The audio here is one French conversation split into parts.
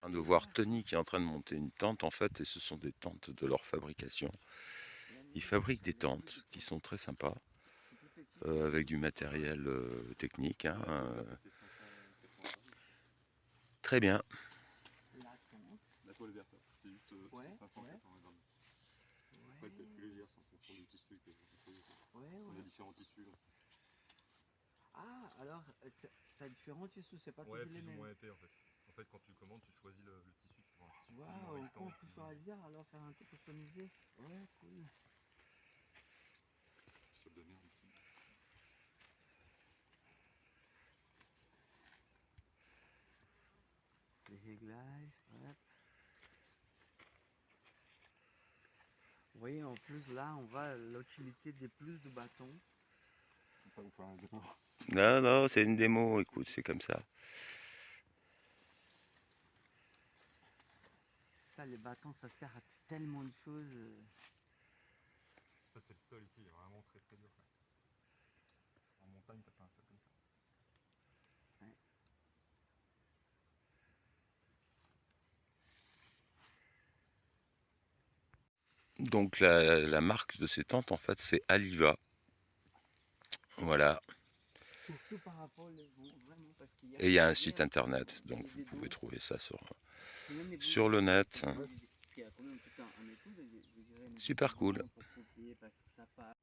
train de voir Tony qui est en train de monter une tente en fait, et ce sont des tentes de leur fabrication. Ils fabriquent des tentes qui sont très sympas, avec du matériel technique, hein, très bien. La tente. La toile verte, c'est juste Ouais, 580 grammes. Après, elle peut être plus légère, c'est en fonction du tissu que vous choisissez. On a différents tissus. Donc. Ah, alors, t'as différents tissus, c'est pas tous Ouais, les plus ou mêmes. moins épais en fait. En fait, quand tu commandes, tu choisis le tissu. Tu prends un tissu plus ou moins Waouh, résistant. qu'on peut choisir, alors faire un truc customisé. Ouais, cool. Sol de merde ici. Les réglages, ouais. Vous voyez, en plus, là, on voit l'utilité des plus de bâtons. Pas vous faire un démo. Non, non, c'est une démo, écoute, c'est comme ça. Ça, les bâtons, ça sert à tellement de choses. En fait, c'est le sol ici, il est vraiment très très dur. En montagne, t'as pas un sol comme ça. Ouais. Donc la marque de ces tentes en fait c'est Aliva. Voilà. Surtout par rapport aux vents, vraiment, parce qu'hier, Et il y je a un faisais, site internet, je donc vous faisais pouvez dos. trouver ça C'est même sur le négociable. net. Parce qu'il y a quand même tout un écoute, vous irez négocier Super cool. vraiment pour payer parce que ça passe.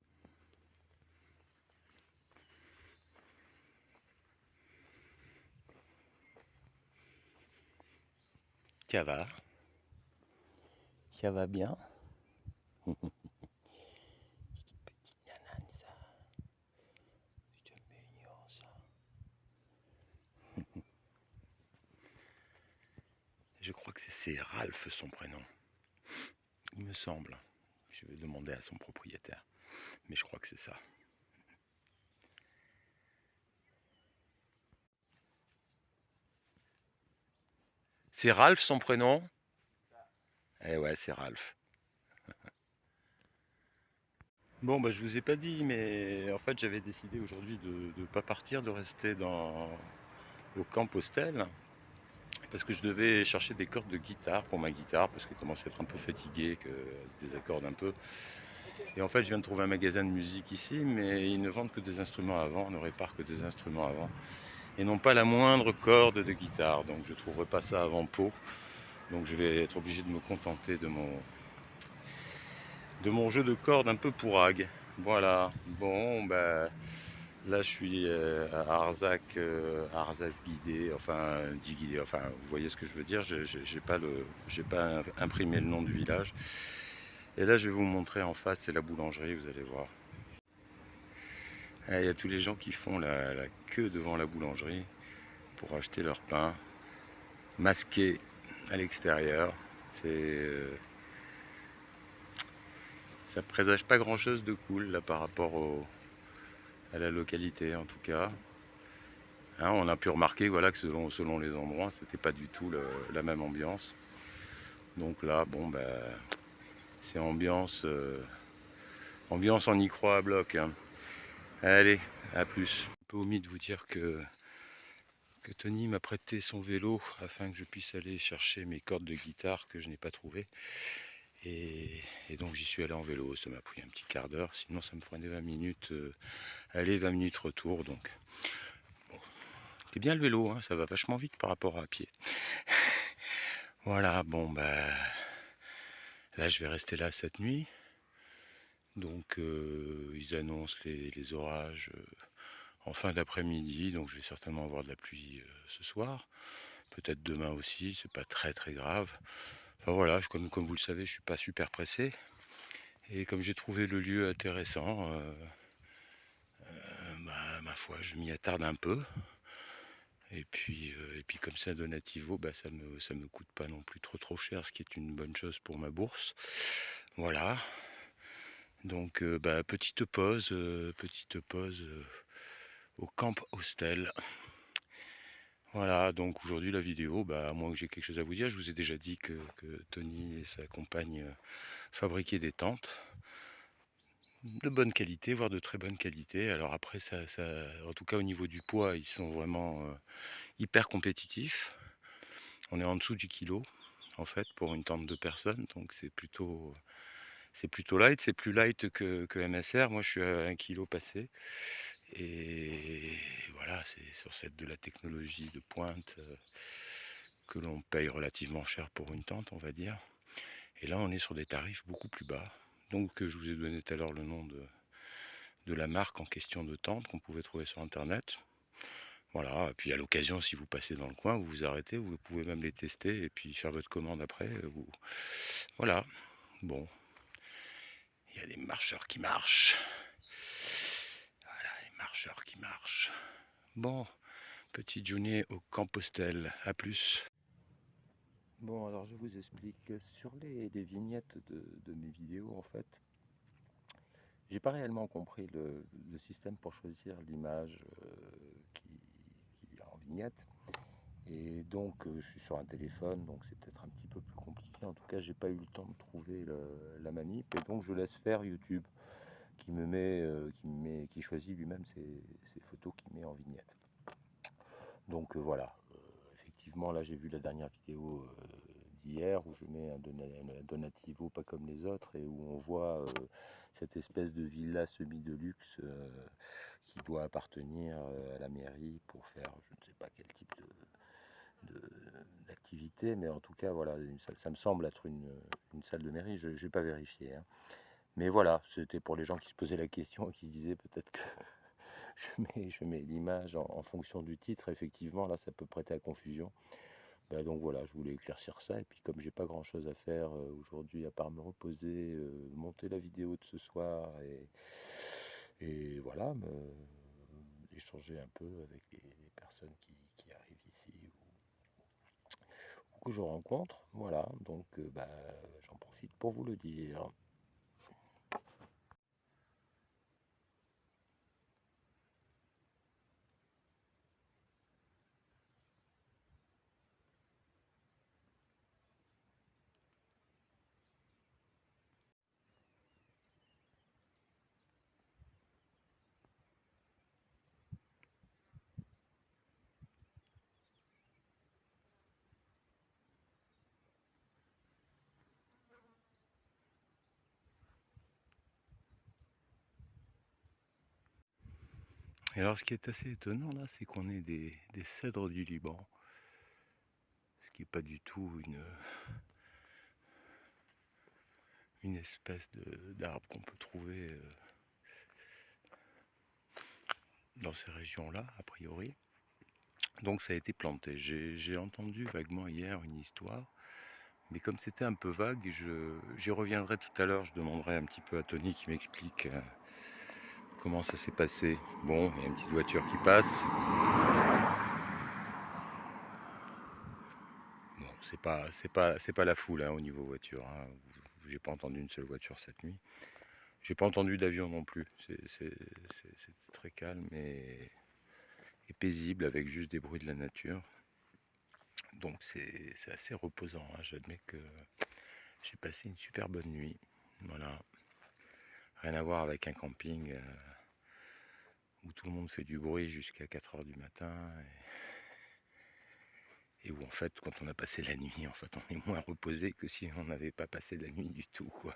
Ça va bien. Petite nanane ça. C'est mignon ça. Je crois que c'est Ralph son prénom. Il me semble. Je vais demander à son propriétaire. Mais je crois que c'est ça. C'est Ralph son prénom? Eh ouais, c'est Ralph. Bon, bah, je vous ai pas dit, mais en fait, j'avais décidé aujourd'hui de ne pas partir, de rester au camp Postel, parce que je devais chercher des cordes de guitare pour ma guitare, parce que je commence à être un peu fatigué, que se désaccorde un peu. Et en fait, je viens de trouver un magasin de musique ici, mais ils ne vendent que des instruments à vent, on ne répare que des instruments à vent, et non pas la moindre corde de guitare. Donc, je ne trouverai pas ça avant Pau. Donc, je vais être obligé de me contenter de mon jeu de cordes un peu pourrague. Voilà. Bon, ben. Là, je suis à Arzac, Arzac guidé, enfin, dit guidé, enfin, vous voyez ce que je veux dire. J'ai pas imprimé le nom du village. Et là, je vais vous montrer en face, c'est la boulangerie, vous allez voir. Il y a tous les gens qui font la queue devant la boulangerie pour acheter leur pain, masqué à l'extérieur. Ça présage pas grand-chose de cool là par rapport à la localité en tout cas. Hein, on a pu remarquer voilà, que selon les endroits, c'était pas du tout la même ambiance. Donc là, bon, ben, c'est ambiance on y croit à bloc. Hein. Allez, à plus. Un peu omis de vous dire que Tony m'a prêté son vélo afin que je puisse aller chercher mes cordes de guitare que je n'ai pas trouvées. Et donc j'y suis allé en vélo, ça m'a pris un petit quart d'heure, sinon ça me prenait 20 minutes aller, 20 minutes retour. Donc bon, c'est bien le vélo, hein, ça va vachement vite par rapport à pied. Voilà, bon bah là je vais rester là cette nuit. Donc ils annoncent les orages en fin d'après-midi, donc je vais certainement avoir de la pluie ce soir. Peut-être demain aussi, c'est pas très très grave. Enfin voilà, comme vous le savez, je suis pas super pressé. Et comme j'ai trouvé le lieu intéressant, bah, ma foi, je m'y attarde un peu. Et puis comme c'est un donativo, bah, ça me coûte pas non plus trop cher, ce qui est une bonne chose pour ma bourse. Voilà. Donc bah, petite pause au Camp Hostel. Voilà, donc aujourd'hui la vidéo, bah, à moins que j'ai quelque chose à vous dire, je vous ai déjà dit que Tony et sa compagne fabriquaient des tentes de bonne qualité, voire de très bonne qualité. Alors après, en tout cas au niveau du poids, ils sont vraiment hyper compétitifs. On est en dessous du kilo, en fait, pour une tente de personnes, donc c'est plutôt light, c'est plus light que MSR. Moi, je suis à 1 kilo passé. Et voilà, c'est sur de la technologie de pointe que l'on paye relativement cher pour une tente, on va dire. Et là, on est sur des tarifs beaucoup plus bas. Donc, je vous ai donné tout à l'heure le nom de la marque en question de tente qu'on pouvait trouver sur Internet. Voilà, et puis à l'occasion, si vous passez dans le coin, vous vous arrêtez, vous pouvez même les tester et puis faire votre commande après. Voilà, bon, il y a des marcheurs qui marchent. Voilà, les marcheurs qui marchent. Bon, petit Johnny au Compostelle, à plus. Bon, alors je vous explique. Sur les vignettes de mes vidéos, en fait, j'ai pas réellement compris le système pour choisir l'image qui est en vignette. Et donc, je suis sur un téléphone, donc c'est peut-être un petit peu plus compliqué. En tout cas, j'ai pas eu le temps de trouver la manip, et donc je laisse faire YouTube, qui choisit lui-même ses photos qu'il met en vignette. Donc voilà. Effectivement, là, j'ai vu la dernière vidéo d'hier où je mets un donativo pas comme les autres et où on voit cette espèce de villa semi-de luxe qui doit appartenir à la mairie pour faire je ne sais pas quel type d'activité, mais en tout cas, voilà, ça me semble être une salle de mairie. Je n'ai pas vérifié, hein. Mais voilà, c'était pour les gens qui se posaient la question et qui se disaient peut-être que je mets l'image en fonction du titre. Effectivement, là, ça peut prêter à confusion. Donc voilà, je voulais éclaircir ça. Et puis comme j'ai pas grand-chose à faire aujourd'hui à part me reposer, monter la vidéo de ce soir et voilà, échanger un peu avec les personnes qui arrivent ici ou que je rencontre. Voilà, donc j'en profite pour vous le dire. Et alors, ce qui est assez étonnant là, c'est qu'on ait des cèdres du Liban, ce qui n'est pas du tout une espèce d'arbre qu'on peut trouver dans ces régions-là, a priori. Donc ça a été planté. J'ai entendu vaguement hier une histoire, mais comme c'était un peu vague, j'y reviendrai tout à l'heure. Je demanderai un petit peu à Tony qui m'explique comment ça s'est passé. Bon, il y a une petite voiture qui passe. Bon, c'est pas la foule hein, au niveau voiture. Hein. J'ai pas entendu une seule voiture cette nuit. J'ai pas entendu d'avion non plus. C'est très calme et paisible avec juste des bruits de la nature. Donc c'est assez reposant. Hein. J'admets que j'ai passé une super bonne nuit. Voilà. Rien à voir avec un camping où tout le monde fait du bruit jusqu'à 4 h du matin. Et où en fait, quand on a passé la nuit, en fait, on est moins reposé que si on n'avait pas passé la nuit du tout, quoi.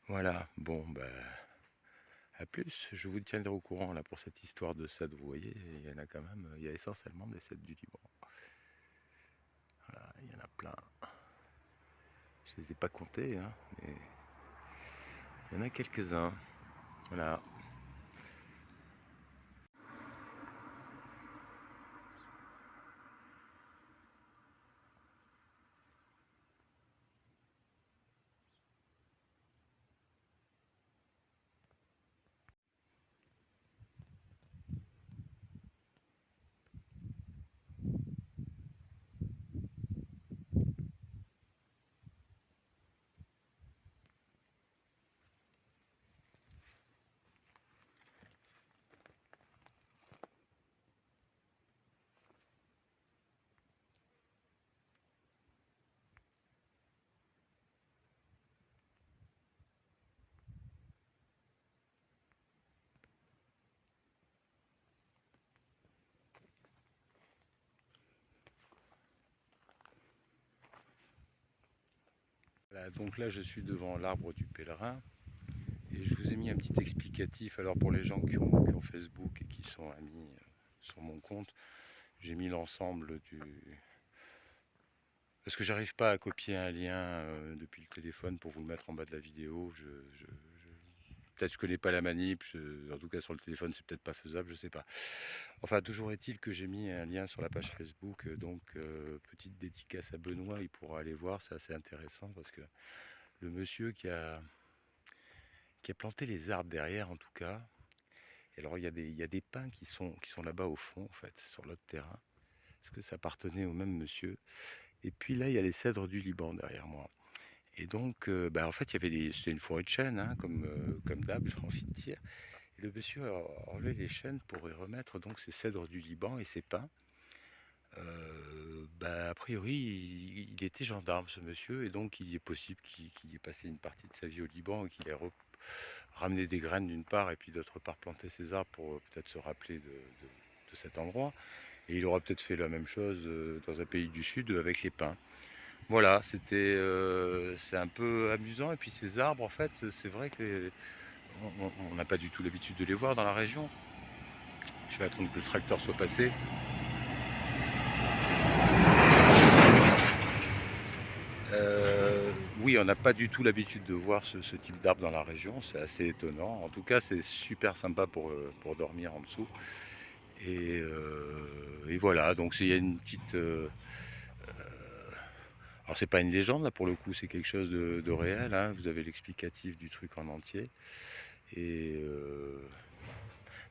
Voilà. Bon, à plus. Je vous tiendrai au courant là pour cette histoire de cèdres. Vous voyez, il y en a quand même. Il y a essentiellement des cèdres du Liban. Voilà, il y en a plein. Je ne les ai pas comptés, hein, mais il y en a quelques-uns. Voilà. Voilà, donc là je suis devant l'arbre du pèlerin et je vous ai mis un petit explicatif. Alors pour les gens qui ont Facebook et qui sont amis sur mon compte, j'ai mis l'ensemble du... Parce que j'arrive pas à copier un lien depuis le téléphone pour vous le mettre en bas de la vidéo. Peut-être je connais pas la manip, en tout cas sur le téléphone c'est peut-être pas faisable, je sais pas. Enfin toujours est-il que j'ai mis un lien sur la page Facebook, donc petite dédicace à Benoît, il pourra aller voir, c'est assez intéressant parce que le monsieur qui a planté les arbres derrière en tout cas, et alors il y a des pins qui sont là-bas au fond en fait, sur l'autre terrain, parce que ça appartenait au même monsieur. Et puis là il y a les cèdres du Liban derrière moi. Et donc en fait il y avait c'était une forêt de chênes, hein, comme d'hab, j'ai envie de dire. Et le monsieur a enlevé les chênes pour y remettre donc ces cèdres du Liban et ces pins. A priori, il était gendarme ce monsieur, et donc il est possible qu'il ait passé une partie de sa vie au Liban et qu'il ait ramené des graines d'une part et puis d'autre part planté ses arbres pour peut-être se rappeler de cet endroit. Et il aura peut-être fait la même chose dans un pays du Sud avec les pins. Voilà, c'est un peu amusant. Et puis ces arbres, en fait, c'est vrai que on n'a pas du tout l'habitude de les voir dans la région. Je vais attendre que le tracteur soit passé. Oui, on n'a pas du tout l'habitude de voir ce type d'arbre dans la région, c'est assez étonnant. En tout cas, c'est super sympa pour dormir en dessous. Et voilà, donc il y a une petite... alors c'est pas une légende là pour le coup, c'est quelque chose de réel, hein. Vous avez l'explicatif du truc en entier. Et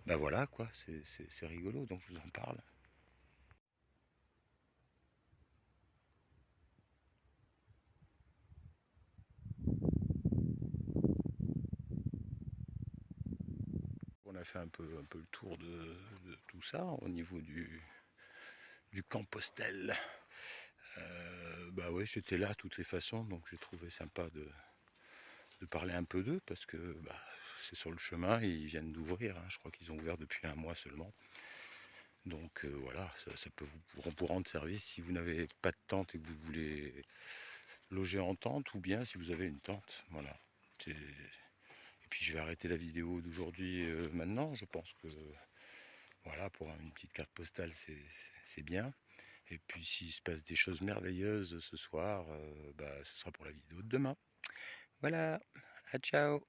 voilà quoi, c'est rigolo, donc je vous en parle. On a fait un peu le tour de tout ça au niveau du camp Postel. Bah ouais, j'étais là de toutes les façons, donc j'ai trouvé sympa de parler un peu d'eux parce que c'est sur le chemin et ils viennent d'ouvrir, hein. Je crois qu'ils ont ouvert depuis un mois seulement. Donc voilà, ça peut vous rendre service si vous n'avez pas de tente et que vous voulez loger en tente, ou bien si vous avez une tente. Voilà. Et puis je vais arrêter la vidéo d'aujourd'hui maintenant. Je pense que voilà, pour une petite carte postale, c'est bien. Et puis s'il se passe des choses merveilleuses ce soir, ce sera pour la vidéo de demain. Voilà, à ciao.